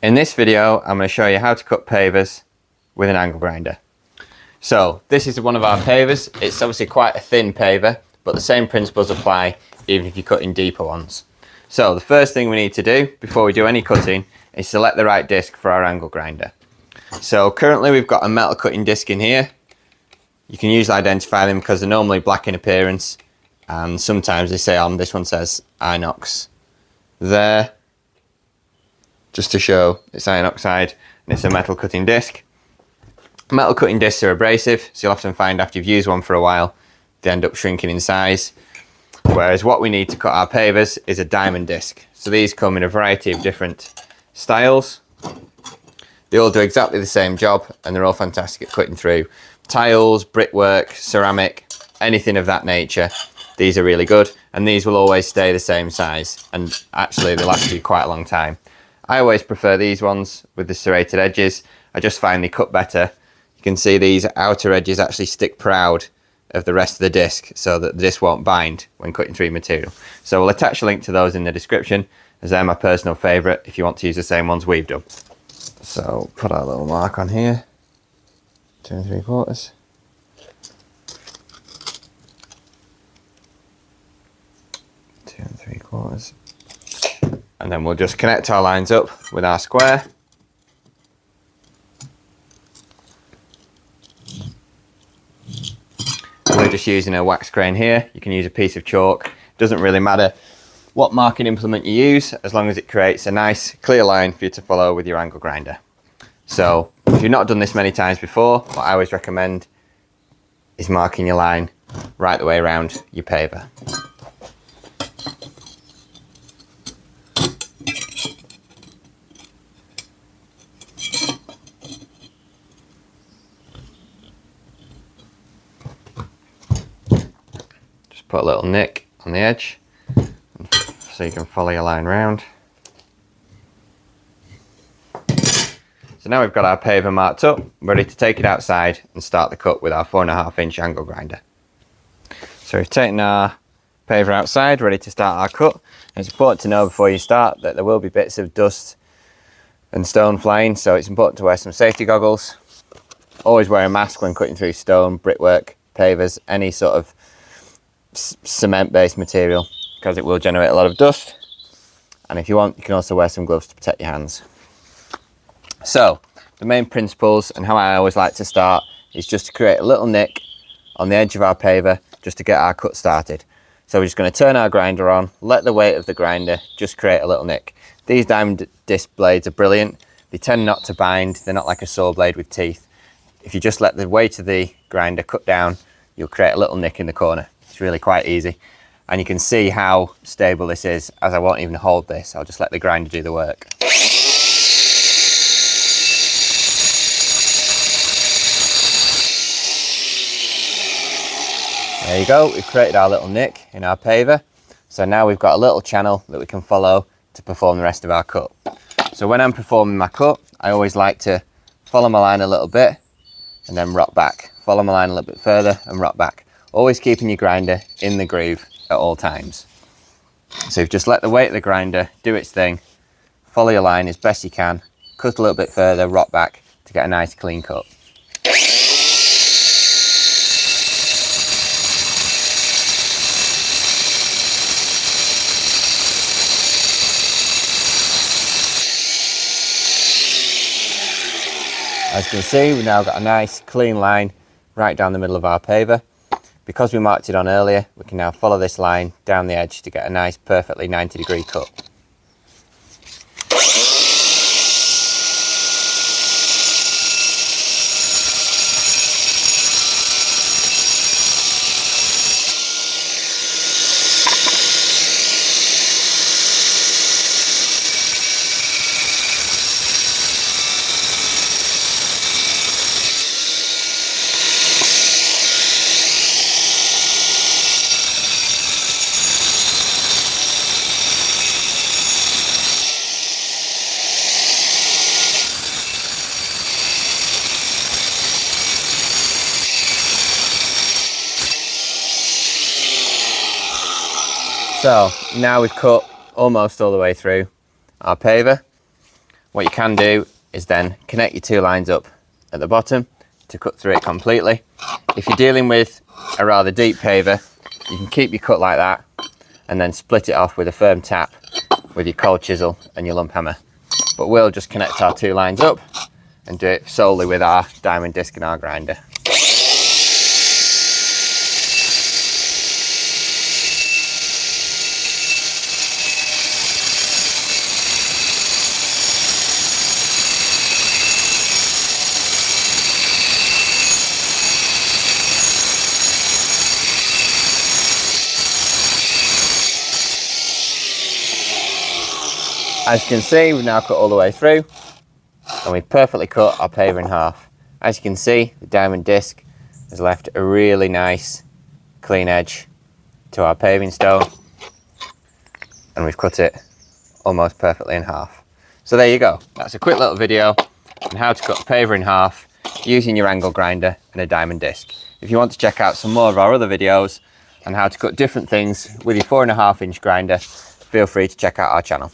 In this video, I'm going to show you how to cut pavers with an angle grinder. So this is one of our pavers. It's obviously quite a thin paver, but the same principles apply even if you're cutting deeper ones. So the first thing we need to do before we do any cutting is select the right disc for our angle grinder. So currently we've got a metal cutting disc in here. You can usually identify them because they're normally black in appearance, and sometimes they say on this one says inox there, just to show it's iron oxide and it's a metal cutting disc. Metal cutting discs are abrasive, so you'll often find after you've used one for a while they end up shrinking in size, whereas what we need to cut our pavers is a diamond disc. So these come in a variety of different styles. They all do exactly the same job and they're all fantastic at cutting through tiles, brickwork, ceramic, anything of that nature. These are really good, and these will always stay the same size, and actually they last you quite a long time. I always prefer these ones with the serrated edges. I just find they cut better. You can see these outer edges actually stick proud of the rest of the disc so that the disc won't bind when cutting through material. So we'll attach a link to those in the description, as they're my personal favourite if you want to use the same ones we've done. So put our little mark on here, 2 3/4. And then we'll just connect our lines up with our square. We're just using a wax crane here. You can use a piece of chalk. Doesn't really matter what marking implement you use, as long as it creates a nice clear line for you to follow with your angle grinder. So if you've not done this many times before, what I always recommend is marking your line right the way around your paver. Put a little nick on the edge so you can follow your line round. So now we've got our paver marked up, ready to take it outside and start the cut with our 4.5-inch angle grinder. So we've taken our paver outside, ready to start our cut. And it's important to know before you start that there will be bits of dust and stone flying, so it's important to wear some safety goggles. Always wear a mask when cutting through stone, brickwork, pavers, any sort of cement based material, because it will generate a lot of dust. And if you want, you can also wear some gloves to protect your hands. So the main principles and how I always like to start is just to create a little nick on the edge of our paver just to get our cut started. So we're just going to turn our grinder on, let the weight of the grinder just create a little nick. These diamond disc blades are brilliant. They tend not to bind, they're not like a saw blade with teeth. If you just let the weight of the grinder cut down, you'll create a little nick in the corner. It's really quite easy, and you can see how stable this is, as I won't even hold this. I'll just let the grinder do the work. There you go, we've created our little nick in our paver. So now we've got a little channel that we can follow to perform the rest of our cut. So when I'm performing my cut, I always like to follow my line a little bit and then rock back. Follow my line a little bit further and rock back. Always keeping your grinder in the groove at all times. So you've just let the weight of the grinder do its thing, follow your line as best you can, cut a little bit further, rock back to get a nice clean cut. As you can see, we've now got a nice clean line right down the middle of our paver. Because we marked it on earlier, we can now follow this line down the edge to get a nice perfectly 90-degree cut. So now we've cut almost all the way through our paver. What you can do is then connect your 2 lines up at the bottom to cut through it completely. If you're dealing with a rather deep paver, you can keep your cut like that and then split it off with a firm tap with your cold chisel and your lump hammer. But we'll just connect our 2 lines up and do it solely with our diamond disc and our grinder. As you can see, we've now cut all the way through and we've perfectly cut our paver in half. As you can see, the diamond disc has left a really nice clean edge to our paving stone, and we've cut it almost perfectly in half. So there you go. That's a quick little video on how to cut a paver in half using your angle grinder and a diamond disc. If you want to check out some more of our other videos on how to cut different things with your 4.5-inch grinder, feel free to check out our channel.